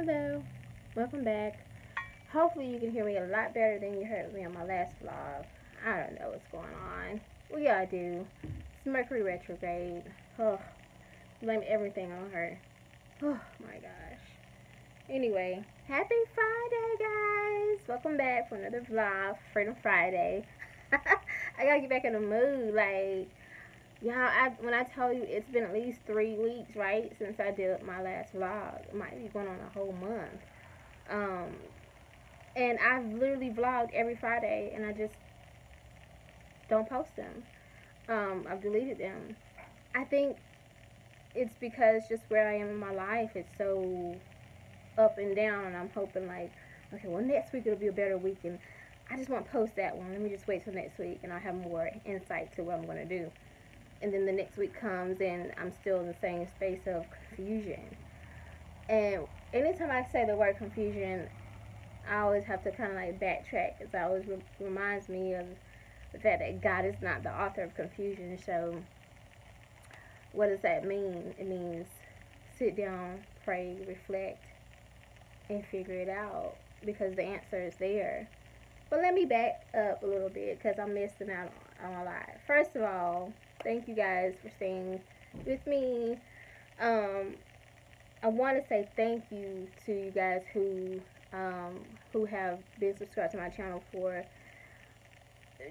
Hello, welcome back. Hopefully you can hear me a lot better than you heard me on my last vlog. I don't know what's going on. What y'all do? It's Mercury retrograde. Oh, blame everything on her. Oh my gosh. Anyway, happy Friday, guys. Welcome back for another vlog, Freedom Friday. I gotta get back in the mood. Like, y'all, when I tell you it's been at least 3 weeks, right, since I did my last vlog. It might be going on a whole month. And I've literally vlogged every Friday, and I just don't post them. I've deleted them. I think it's because just where I am in my life, it's so up and down, and I'm hoping like, okay, well, next week it'll be a better week, and I just won't post that one. Let me just wait till next week, and I'll have more insight to what I'm going to do. And then the next week comes, and I'm still in the same space of confusion. And anytime I say the word confusion, I always have to kind of like backtrack, because it always reminds me of the fact that God is not the author of confusion. So what does that mean? It means sit down, pray, reflect, and figure it out, because the answer is there. But let me back up a little bit, because I'm missing out on a lot. First of all, thank you guys for staying with me. I want to say thank you to you guys who have been subscribed to my channel for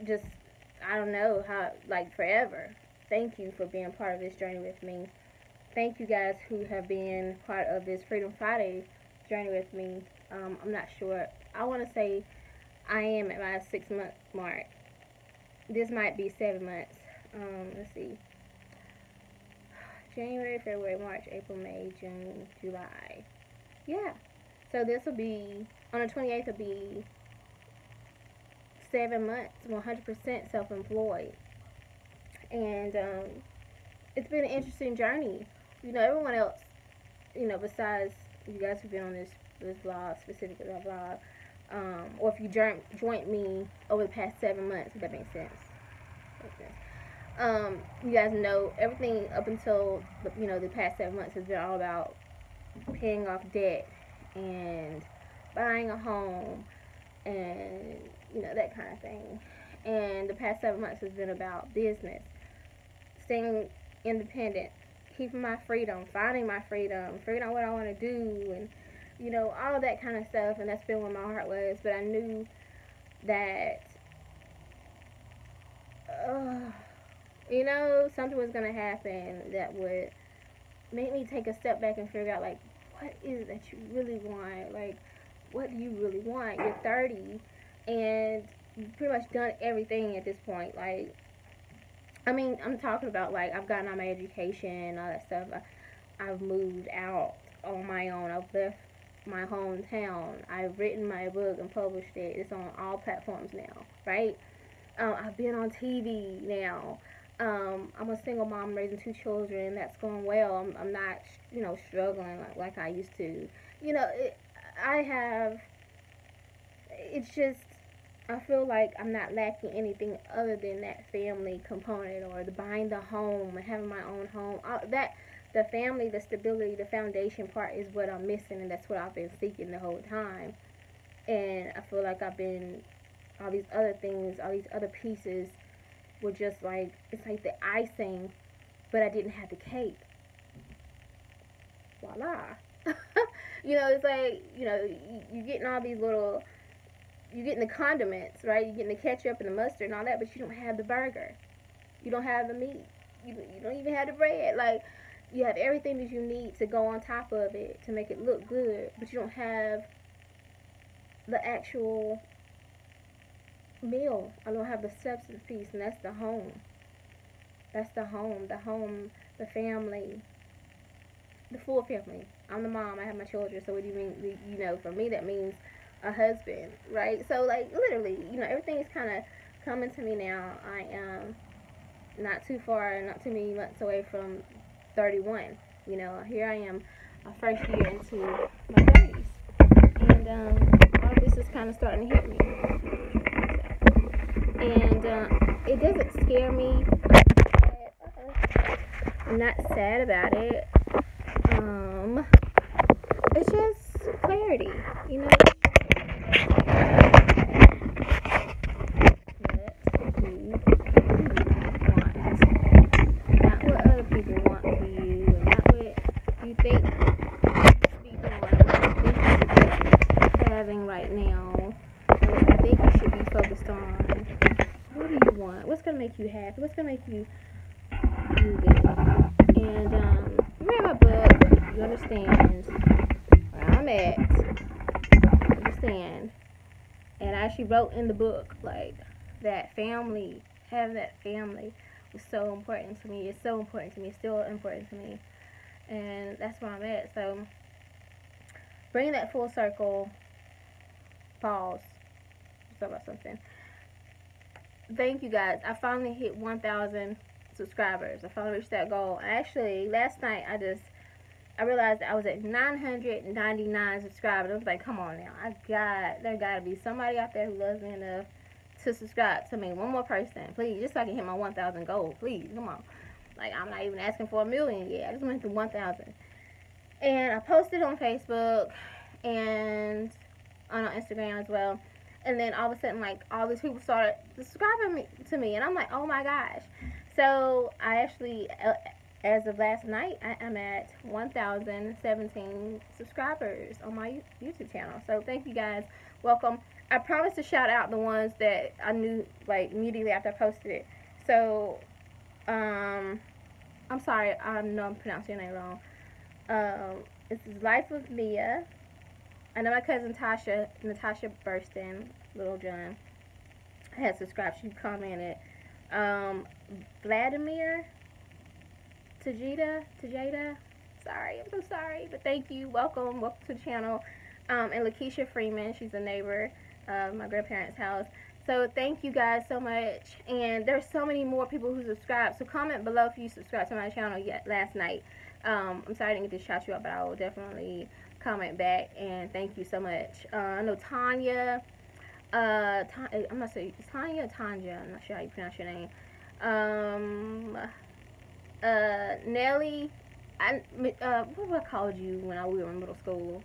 just, I don't know, how, like, forever. Thank you for being part of this journey with me. Thank you guys who have been part of this Freedom Friday journey with me. I'm not sure. I want to say I am at my 6-month mark. This might be 7 months. Let's see. January, February, March, April, May, June, July. Yeah. So this will be, on the 28th, will be 7 months, 100% self-employed. And it's been an interesting journey. You know, everyone else, you know, besides you guys who've been on this vlog, specifically that vlog, or if you joined me over the past 7 months, if that makes sense. You guys know everything up until the past 7 months has been all about paying off debt and buying a home and that kind of thing. And the past 7 months has been about business, staying independent, keeping my freedom, finding my freedom, figuring out what I want to do, and all of that kind of stuff. And that's been where my heart was. But I knew that something was going to happen that would make me take a step back and figure out, like, what is it that you really want? Like, what do you really want? You're 30, and you've pretty much done everything at this point. Like, I mean, I'm talking about, like, I've gotten out my education, all that stuff. I've moved out on my own. I've left my hometown. I've written my book and published it. It's on all platforms now, right? I've been on TV now. I'm a single mom raising 2 children. That's going well. I'm not, struggling like I used to. It's just, I feel like I'm not lacking anything other than that family component, or the buying the home and having my own home. The family, the stability, the foundation part is what I'm missing, and that's what I've been seeking the whole time. And I feel like all these other things, all these other pieces were just like, it's like the icing, but I didn't have the cake. Voila. It's like, you're getting all these little, you're getting the condiments, right? You're getting the ketchup and the mustard and all that, but you don't have the burger. You don't have the meat. You don't even have the bread. Like, you have everything that you need to go on top of it to make it look good, but you don't have the actual meal. I don't have the substance piece, and that's the home. That's the home, the family, the full family. I'm the mom. I have my children. So what do you mean? For me, that means a husband, right? So, like, literally, everything is kind of coming to me now. I am not too far, not too many months away from 31. Here I am, a first year into my 30s, and all of this is kind of starting to hit me. And it doesn't scare me. I'm not sad about it. It's just think you should be doing, what I think you should be having right now, and what I think you should be focused on. What do you want? What's gonna make you happy? What's gonna make you good? And you read my book, you understand where I'm at. You understand. And I actually wrote in the book like that family, having that family was so important to me. It's so important to me. It's still important to me. And that's where I'm at. So bringing that full circle. Pause. Let's talk about something. Thank you guys. I finally hit 1,000 subscribers. I finally reached that goal. Actually, last night I realized I was at 999 subscribers. I was like, come on now. There gotta be somebody out there who loves me enough to subscribe to me. One more person, please. Just so I can hit my 1,000 goal. Please, come on. Like, I'm not even asking for 1,000,000 yet. I just went to 1,000. And I posted on Facebook and on Instagram as well. And then all of a sudden, like, all these people started subscribing to me. And I'm like, oh my gosh. So I actually, as of last night, I am at 1,017 subscribers on my YouTube channel. So thank you guys. Welcome. I promised to shout out the ones that I knew, like, immediately after I posted it. So, I'm sorry. I know I'm pronouncing your name wrong. This is Life with Mia. I know my cousin Natasha Burston, Little John, had subscribed. She commented. Vladimir Tajeda. Sorry, I'm so sorry, but thank you. Welcome to the channel. And Lakeisha Freeman, she's a neighbor of my grandparents' house. So thank you guys so much. And there's so many more people who subscribe. So comment below if you subscribed to my channel last night. I'm sorry I didn't get to shout you out, but I will definitely comment back. And thank you so much. I know Tanya. I'm not saying Tanya or Tanja. I'm not sure how you pronounce your name. Nelly. What would I called you when we were in middle school?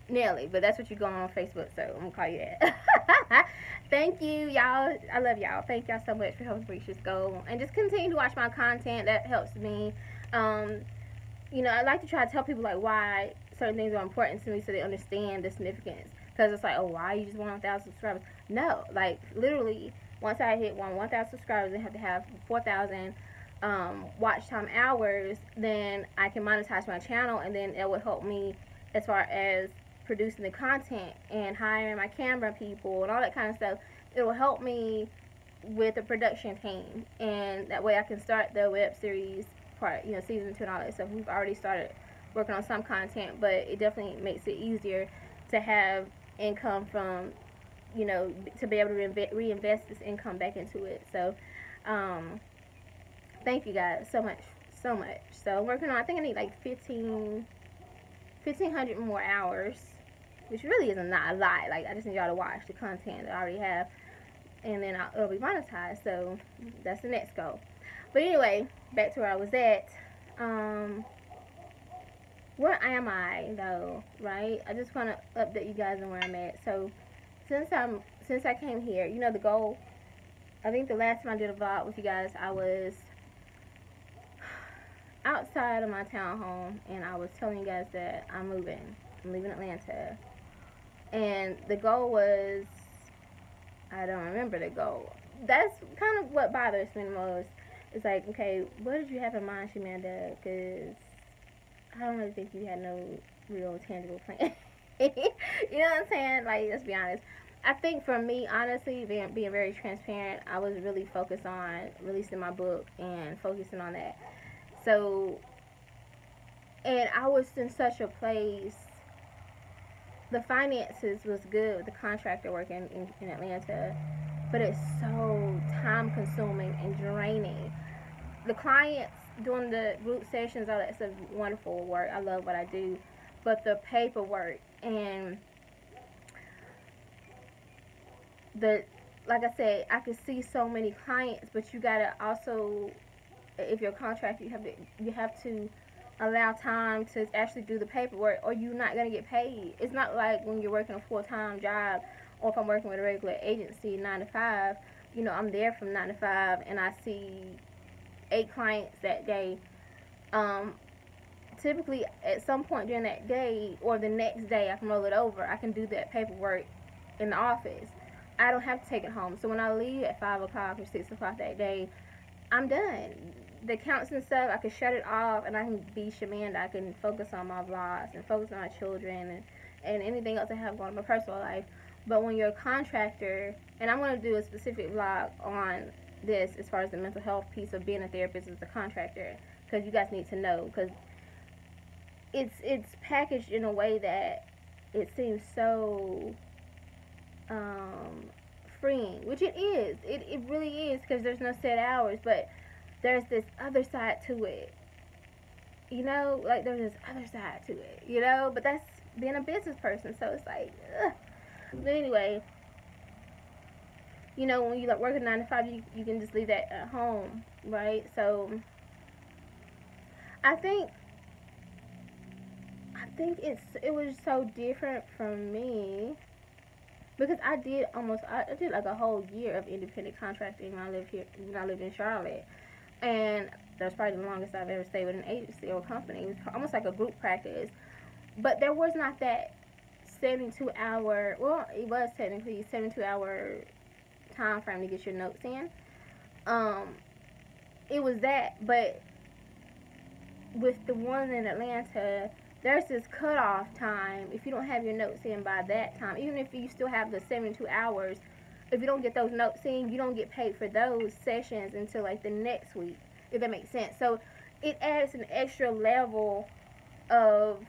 Nelly, but that's what you go on Facebook, so I'm gonna call you that. Thank you, y'all. I love y'all. Thank y'all so much for helping reach this goal, and just continue to watch my content. That helps me. You know, I like to try to tell people like why certain things are important to me, so they understand the significance. Because it's like, oh, why you just want 1,000 subscribers? No, like literally, once I hit 1,000 subscribers and have to have 4,000 watch time hours, then I can monetize my channel, and then it will help me as far as producing the content and hiring my camera people and all that kind of stuff. It will help me with the production team, and that way I can start the web series part, you know, season 2 and all that stuff. We've already started working on some content, but it definitely makes it easier to have income from, you know, to be able to reinvest this income back into it. So thank you guys so much. So I'm working on, I think I need like 1,500 more hours, which really isn't not a lot. Like, I just need y'all to watch the content that I already have, and then it'll be monetized. So that's the next goal. But anyway, back to where I was at. Where am I though? Right? I just want to update you guys on where I'm at. So since I came here, you know, the goal. I think the last time I did a vlog with you guys, I was outside of my townhome, and I was telling you guys that I'm moving. I'm leaving Atlanta. And the goal was, I don't remember the goal. That's kind of what bothers me the most. It's like, okay, what did you have in mind, Shamanda? Because I don't really think you had no real tangible plan. You know what I'm saying? Like, let's be honest. I think for me, honestly, being very transparent, I was really focused on releasing my book and focusing on that. So, and I was in such a place. The finances was good with the contractor working in Atlanta, but it's so time consuming and draining. The clients doing the group sessions, all that stuff, wonderful work. I love what I do, but the paperwork and like I said, I could see so many clients, but you gotta also, if you're a contractor, you have to allow time to actually do the paperwork, or you're not going to get paid. It's not like when you're working a full-time job, or if I'm working with a regular agency 9 to 5, you know, I'm there from 9 to 5 and I see 8 clients that day. To typically at some point during that day or the next day, I can roll it over. I can do that paperwork in the office. I don't have to take it home. So when I leave at 5 o'clock or 6 o'clock that day, I'm done. The accounts and stuff, I can shut it off and I can be Shamanda. I can focus on my vlogs and focus on my children and anything else I have going on in my personal life. But when you're a contractor, and I'm going to do a specific vlog on this as far as the mental health piece of being a therapist as a contractor, because you guys need to know, because it's packaged in a way that it seems so freeing, which it is. It really is, because there's no set hours, but there's this other side to it. You know, like there's this other side to it, you know, but that's being a business person, so it's like, ugh. But anyway, you know, when you like working 9 to 5, you can just leave that at home, right? So I think it was so different from me because I did like a whole year of independent contracting when I lived in Charlotte, and that's probably the longest I've ever stayed with an agency or company. It was almost like a group practice, but there was not that 72-hour. Well, it was technically 72-hour time frame to get your notes in. It was that, but with the one in Atlanta, there's this cutoff time. If you don't have your notes in by that time, even if you still have the 72 hours, if you don't get those notes in, you don't get paid for those sessions until like the next week, if that makes sense. So it adds an extra level of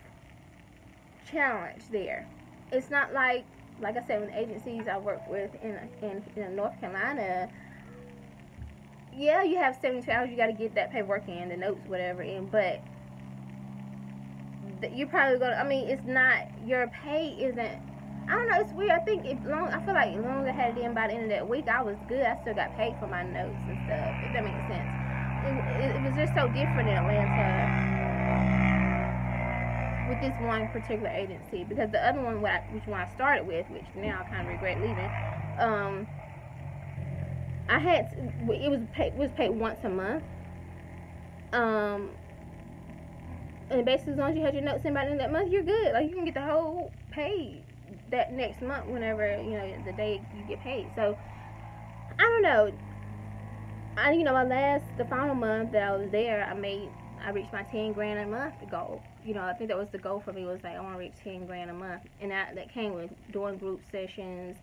challenge there. It's not like I said, with agencies I work with in North Carolina, yeah, you have 72 hours, you got to get that paperwork in, the notes, whatever, in, but you're probably going to, I mean, it's not, your pay isn't, I don't know, it's weird. I think I feel like as long as I had it in by the end of that week, I was good. I still got paid for my notes and stuff, if that makes sense. It was just so different in Atlanta with this one particular agency, because the other one, which one I started with, which now I kind of regret leaving, I had to, it was paid once a month, and basically as long as you had your notes in by the end of that month, you're good. Like, you can get the whole pay that next month whenever, you know, the day you get paid. So I don't know, you know, the final month that I was there, I reached my 10 grand a month goal. You know, I think that was the goal for me, was like, I want to reach 10 grand a month. And that came with doing group sessions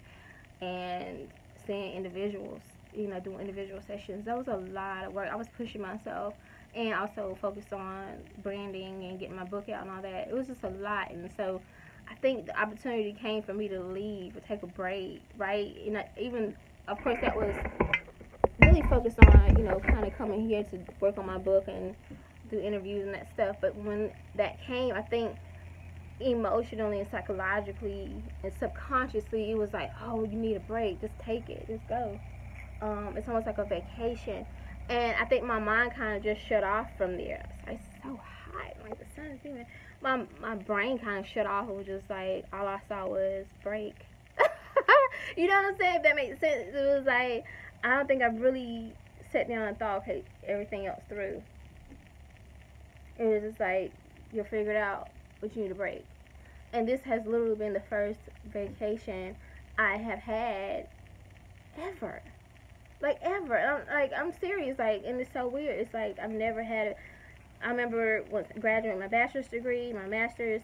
and seeing individuals, you know, doing individual sessions. That was a lot of work. I was pushing myself, and also focused on branding and getting my book out and all that. It was just a lot. And so I think the opportunity came for me to leave or take a break, right? And even, of course, that was really focused on, you know, kind of coming here to work on my book and do interviews and that stuff. But when that came, I think emotionally and psychologically and subconsciously, it was like, oh, you need a break, just take it, just go. It's almost like a vacation. And I think my mind kind of just shut off from there. It's so hot, like the sun is even, my brain kind of shut off. It was just like, all I saw was break. You know what I'm saying? If that makes sense. It was like, I don't think I really sat down and thought, okay, everything else through. It was just like, you'll figure it out, but you need a break. And this has literally been the first vacation I have had ever. Like, ever. I'm serious. Like, and it's so weird. It's like, I've never had it. I remember once graduating my bachelor's degree, my master's,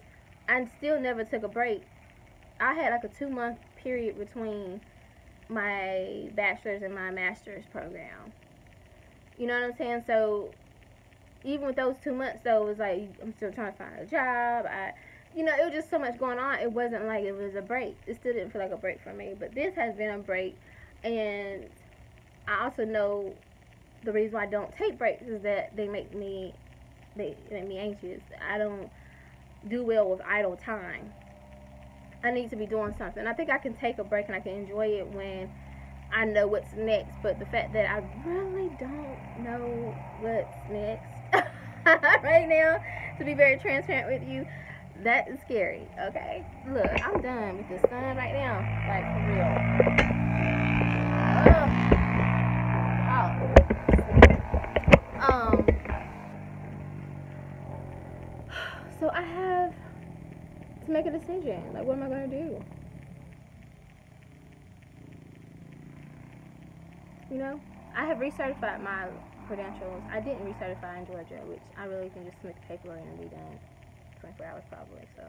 I still never took a break. I had like a 2-month period between my bachelor's and my master's program. You know what I'm saying? So even with those 2 months, though, it was like, I'm still trying to find a job. You know, it was just so much going on. It wasn't like it was a break. It still didn't feel like a break for me. But this has been a break. And I also know the reason why I don't take breaks is that they make me anxious. I don't do well with idle time. I need to be doing something. I think I can take a break and I can enjoy it when I know what's next. But the fact that I really don't know what's next right now, to be very transparent with you, that is scary. Okay, look, I'm done with the sun right now, like, for real. So I have to make a decision. Like, what am I going to do? You know, I have recertified my credentials. I didn't recertify in Georgia, which I really can just submit the paperwork and be done 24 hours probably. So,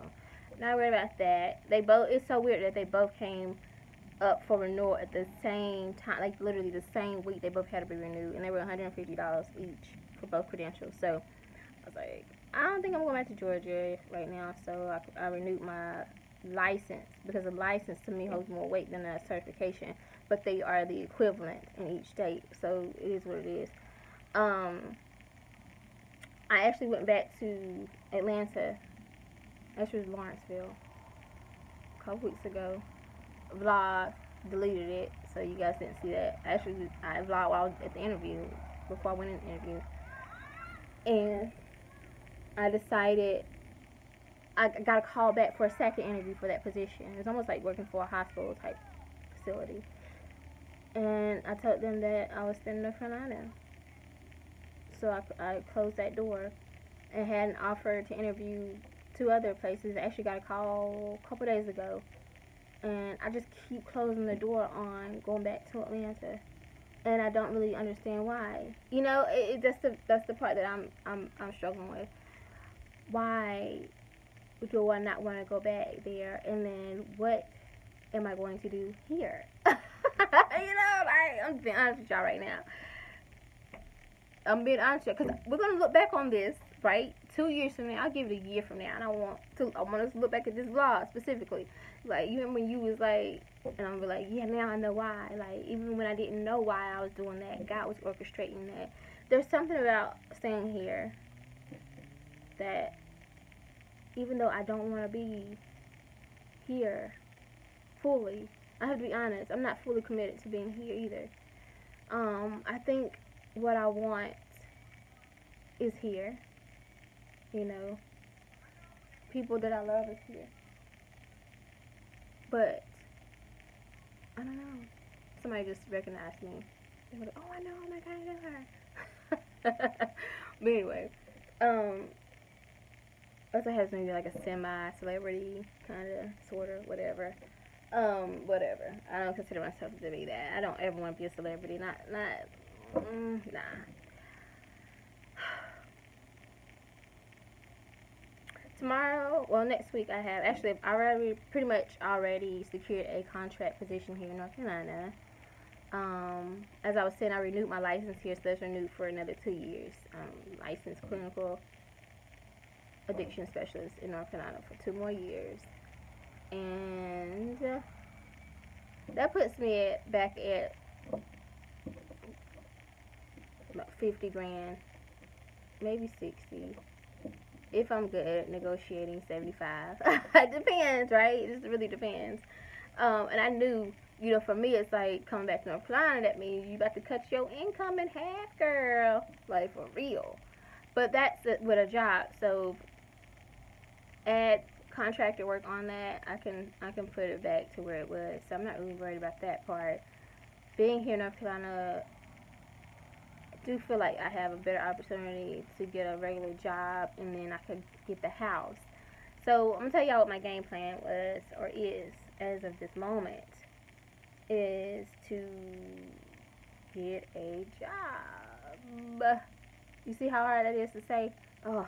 not worried about that. They both. It's so weird that they both came up for renewal at the same time, like literally the same week. They both had to be renewed, and they were $150 each for both credentials. So I was like, I don't think I'm going back to Georgia right now. So I renewed my license because a license to me holds more weight than a certification, but they are the equivalent in each state. So it is what it is. I actually went back to Atlanta. Actually, it was Lawrenceville a couple weeks ago. Vlog, deleted it, so you guys didn't see that. Actually, I vlogged while I was at the interview, before I went in the interview. And I decided, I got a call back for a second interview for that position. It's almost like working for a hospital type facility. And I told them that I was staying in North Carolina. So I closed that door and had an offer to interview 2 other places. I actually got a call a couple days ago. And I just keep closing the door on going back to Atlanta, and I don't really understand why. You know, that's the part that I'm struggling with. Why do I not want to go back there? And then what am I going to do here? You know, like, I'm being honest with y'all right now. I'm being honest because we're gonna look back on this, right? 2 years from now, I'll give it a year from now, and I want us to look back at this vlog specifically. Like, even when you was like, and I'm like, yeah, now I know why. Like, even when I didn't know why I was doing that, God was orchestrating that. There's something about staying here that, even though I don't want to be here fully, I have to be honest, I'm not fully committed to being here either. I think what I want is here. You know, people that I love is here. But I don't know. Somebody just recognized me. They were like, "Oh, I know. Oh my God, I know her." But anyway, also has maybe like a semi-celebrity kind of, sort of, whatever. Whatever. I don't consider myself to be that. I don't ever want to be a celebrity. Nah. Tomorrow, well, next week I have, actually, I already, pretty much already secured a contract position here in North Carolina. As I was saying, I renewed my license here, so that's renewed for another 2 years. Licensed clinical addiction specialist in North Carolina for 2 more years. And that puts me back at about 50 grand, maybe 60. If I'm good at negotiating, 75. It depends, right? It just really depends. And I knew, you know, for me, it's like coming back to North Carolina, that means you about to cut your income in half, girl. Like, for real. But that's with a job. So, add contractor work on that, I can put it back to where it was. So, I'm not really worried about that part. Being here in North Carolina, do feel like I have a better opportunity to get a regular job, and then I could get the house. So I'm gonna tell y'all what my game plan was, or is, as of this moment, is to get a job. You see how hard that is to say? Oh,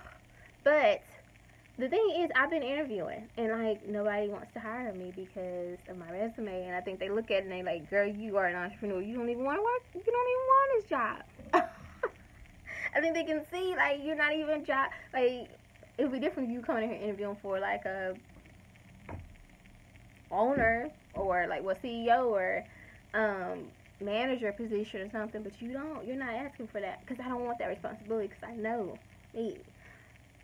but the thing is, I've been interviewing, and like, nobody wants to hire me because of my resume. And I think they look at it and they like, girl, you are an entrepreneur. You don't even want to work. You don't even want this job. I think they can see, like, you're not even job. Like, it would be different if you coming in here interviewing for like a owner, or like what, CEO, or manager position or something. But you're not asking for that, because I don't want that responsibility, because I know me.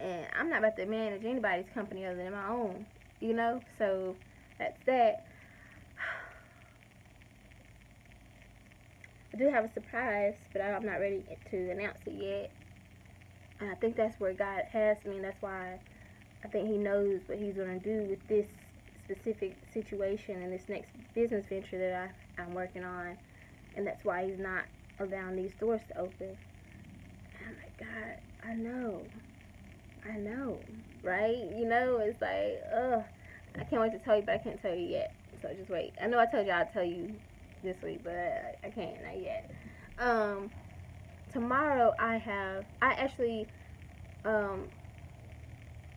And I'm not about to manage anybody's company other than my own, you know? So, that's that. I do have a surprise, but I'm not ready to announce it yet. And I think that's where God has me, and that's why I think He knows what He's going to do with this specific situation and this next business venture that I'm working on. And that's why He's not allowing these doors to open. And I'm like, God, I know. I know, right? You know, it's like, ugh. I can't wait to tell you, but I can't tell you yet. So just wait. I know I told you I'd tell you this week, but I can't, not yet. Um, Tomorrow I actually, um,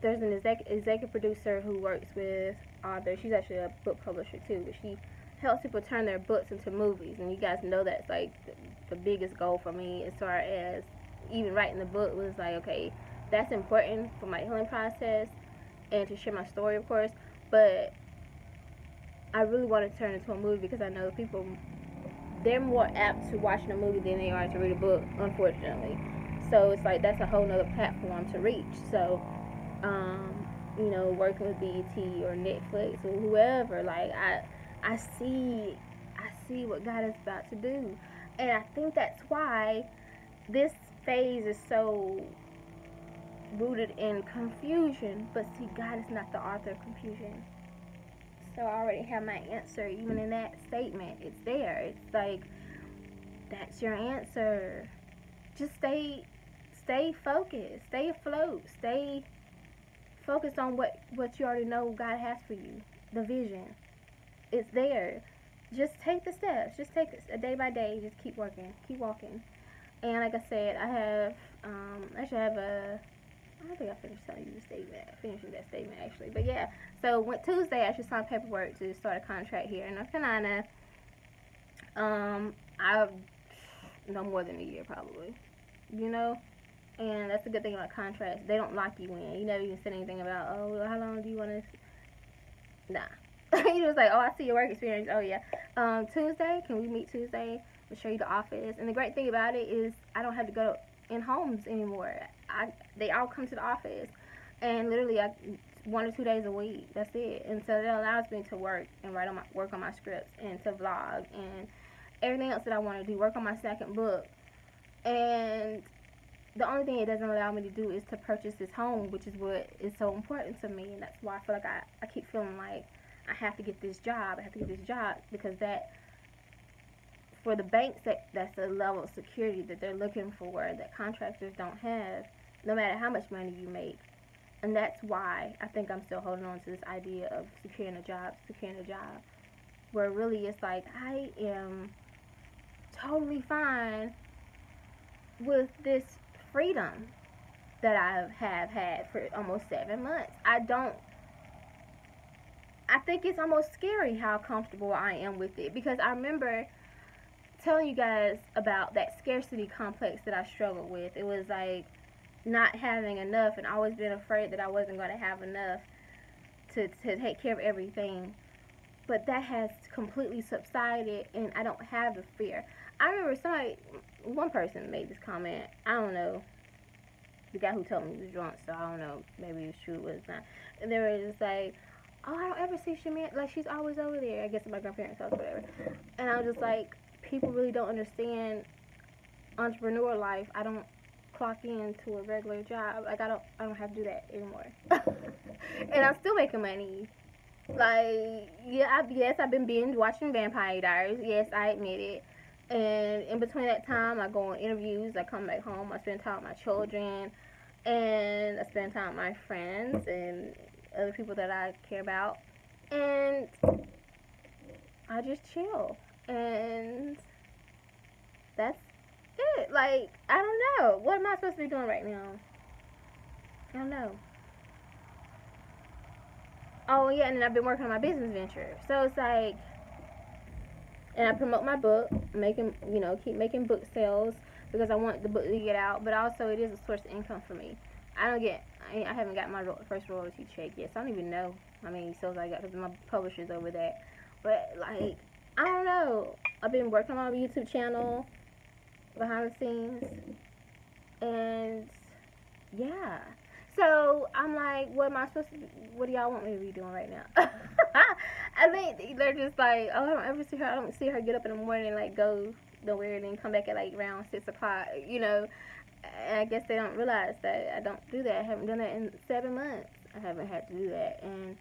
there's an executive producer who works with authors. She's actually a book publisher too, but she helps people turn their books into movies. And you guys know that's like the biggest goal for me as far as even writing the book was like, okay, that's important for my healing process and to share my story, of course. But I really want to turn it into a movie because I know people, they're more apt to watching a movie than they are to read a book, unfortunately. So it's like that's a whole nother platform to reach. So, working with BET or Netflix or whoever, like I see, I see what God is about to do, and I think that's why this phase is so rooted in confusion. But see, God is not the author of confusion. So I already have my answer, even in that statement. It's there. It's like that's your answer. Just stay focused, stay afloat, stay focused on what you already know God has for you. The vision. It's there. Just take the steps. Just take it a day by day. Just keep working. Keep walking. And like I said, I have actually I have a I don't think I finished telling you the statement. Finishing that statement actually. But yeah. So Tuesday I should sign paperwork to start a contract here in North Carolina. I no more than a year probably. You know? And that's the good thing about contracts. They don't lock you in. You never even said anything about, oh, well, how long do you want to? Nah. You just like, oh, I see your work experience. Oh yeah. Tuesday, can we meet Tuesday? I'll show you the office. And the great thing about it is I don't have to go in homes anymore. They all come to the office, and literally 1 or 2 days a week. That's it. And so that allows me to work on my scripts and to vlog and everything else that I want to do. Work on my second book. And the only thing it doesn't allow me to do is to purchase this home, which is what is so important to me. And that's why I feel like I keep feeling like I have to get this job. I have to get this job because that, for the banks, that's the level of security that they're looking for that contractors don't have, no matter how much money you make. And that's why I think I'm still holding on to this idea of securing a job, where really it's like I am totally fine with this freedom that I have had for almost 7 months. I think it's almost scary how comfortable I am with it because I remember telling you guys about that scarcity complex that I struggled with. It was like not having enough and always being afraid that I wasn't going to have enough to take care of everything. But that has completely subsided and I don't have the fear. I remember one person made this comment. I don't know. The guy who told me he was drunk, so I don't know. Maybe it's true, but it's not. And they were just like, oh, I don't ever see Shamia. Like, she's always over there. I guess at my grandparents' house or whatever. And I was just like, people really don't understand entrepreneur life. I don't clock in to a regular job. Like, I don't have to do that anymore. And I'm still making money. Like, yes, I've been binge watching Vampire Diaries. Yes, I admit it. And in between that time, I go on interviews. I come back home. I spend time with my children, and I spend time with my friends and other people that I care about. And I just chill, and that's it. Like, I don't know. What am I supposed to be doing right now? I don't know. Oh yeah, and then I've been working on my business venture. So it's like, and I promote my book, keep making book sales because I want the book to get out. But also, it is a source of income for me. I haven't got my first royalty check yet, so I don't even know how many sales I got because my publisher's over that. But like, I don't know. I've been working on my YouTube channel behind the scenes, and yeah. So I'm like, what am I supposed to? What do y'all want me to be doing right now? I think they're just like, oh, I don't ever see her. I don't see her get up in the morning and like go nowhere and then come back at like around 6 o'clock. And I guess they don't realize that I don't do that. I haven't done that in 7 months. I haven't had to do that, and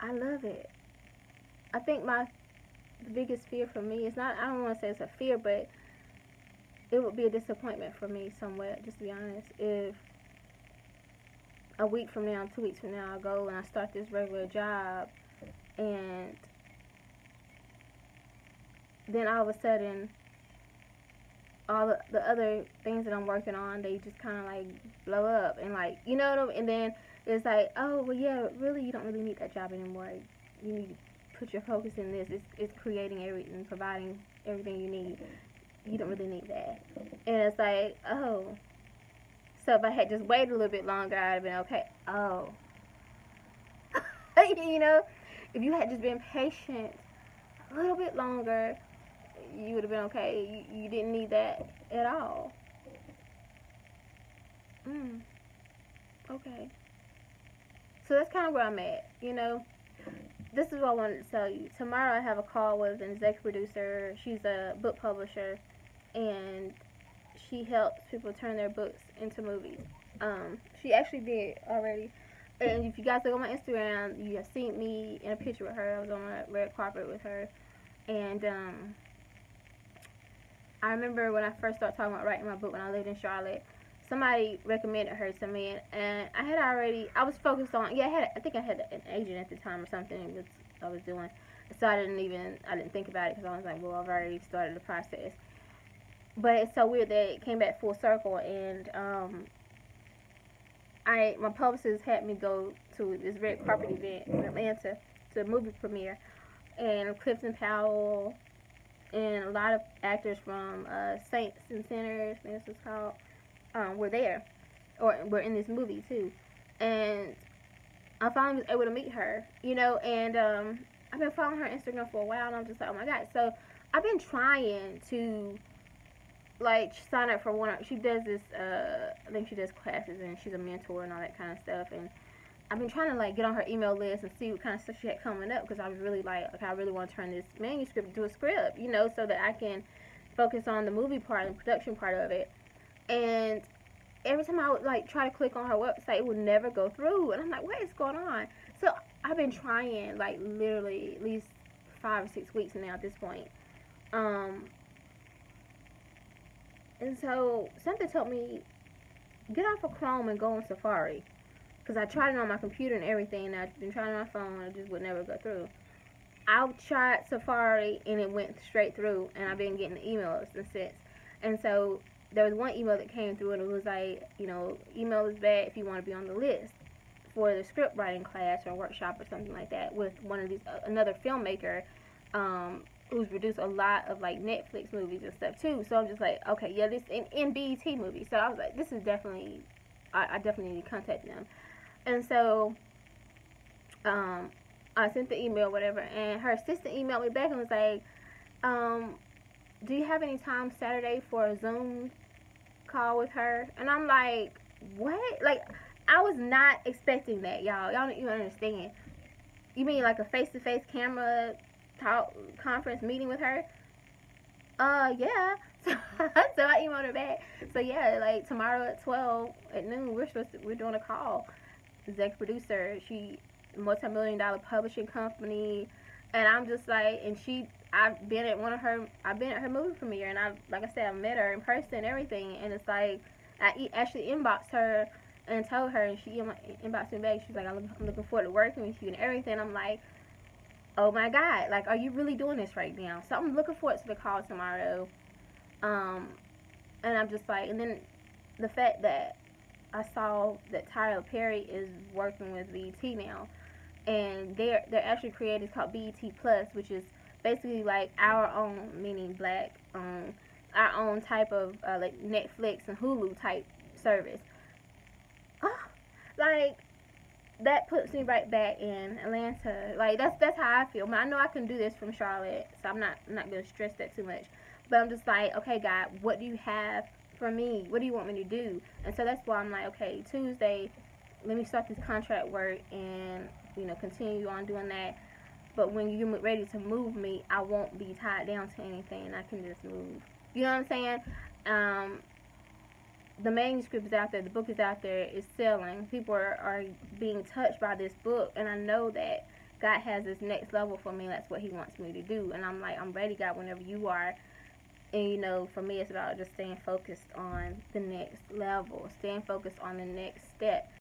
I love it. I think the biggest fear for me is not. I don't want to say it's a fear, but it would be a disappointment for me somewhat. Just to be honest, if a week from now, 2 weeks from now, I go and I start this regular job, and then all of a sudden, all the other things that I'm working on, they just kind of like blow up, and like, you know what I mean? And then it's like, oh, well, yeah, really, you don't really need that job anymore. You need to put your focus in this. It's creating everything, providing everything you need. You don't really need that. And it's like, oh. So if I had just waited a little bit longer, I'd have been okay. Oh. You know, if you had just been patient a little bit longer, you would have been okay. You didn't need that at all. Okay. So that's kind of where I'm at, you know. This is what I wanted to tell you. Tomorrow I have a call with an executive producer. She's a book publisher, and she helps people turn their books into movies. She actually did already. And if you guys look on my Instagram, you have seen me in a picture with her. I was on a red carpet with her. And I remember when I first started talking about writing my book when I lived in Charlotte, somebody recommended her to me, and I was focused on, I think I had an agent at the time or something that I was doing, so I didn't think about it because I was like, well, I've already started the process. But it's so weird that it came back full circle, and my publicist had me go to this red carpet event in Atlanta, to a movie premiere, and Clifton Powell and a lot of actors from Saints and Sinners, I think this was called, were there, or were in this movie too. And I finally was able to meet her, you know, and I've been following her Instagram for a while, and I'm just like, oh my god. So I've been trying to like sign up for she does this, I think she does classes, and she's a mentor and all that kind of stuff, and I've been trying to like get on her email list and see what kind of stuff she had coming up, because I was really like, okay, I really want to turn this manuscript into a script, you know, so that I can focus on the movie part and production part of it. And every time I would like try to click on her website, it would never go through, and I'm like, what is going on? So I've been trying like literally at least 5 or 6 weeks now at this point. And so something told me, get off of Chrome and go on Safari. Because I tried it on my computer and everything, and I've been trying it on my phone, and it just would never go through. I tried Safari, and it went straight through, and I've been getting emails since. And so there was one email that came through, and it was like, you know, email is back if you want to be on the list for the script writing class or workshop or something like that with one of these, another filmmaker, who's produced a lot of like Netflix movies and stuff too. So I'm just like, okay, yeah, this in BET movies. So I was like, this is definitely, I definitely need to contact them. And so I sent the email, whatever, and her assistant emailed me back and was like, do you have any time Saturday for a Zoom call with her? And I'm like, what? Like, I was not expecting that, y'all. Y'all don't even understand. You mean like a face-to-face camera talk conference meeting with her? Yeah. So I emailed her back. So yeah, like tomorrow at 12 at noon, we're doing a call. Executive producer, she multi-million-dollar publishing company, and I'm just like, and I've been at her movie premiere, and like I said, I met her in person and everything, and it's like, I actually inboxed her and told her, and she inboxed me back. She's like, I'm looking forward to working with you and everything. I'm like, oh my god, like, are you really doing this right now? So I'm looking forward to the call tomorrow. And I'm just like, and then the fact that I saw that Tyler Perry is working with BET now, and they're actually creating, it's called BET Plus, which is basically like our own, meaning black, our own type of like Netflix and Hulu type service. Like, that puts me right back in Atlanta. Like, that's how I feel. I know I can do this from Charlotte, so I'm not gonna stress that too much. But I'm just like, okay, God, what do you have for me? What do you want me to do? And so that's why I'm like, okay, Tuesday, let me start this contract work and, you know, continue on doing that. But when you're ready to move me, I won't be tied down to anything. I can just move. You know what I'm saying? The manuscript is out there. The book is out there. It's selling. People are being touched by this book. And I know that God has this next level for me. That's what he wants me to do. And I'm like, I'm ready, God, whenever you are. And, you know, for me, it's about just staying focused on the next level, staying focused on the next step.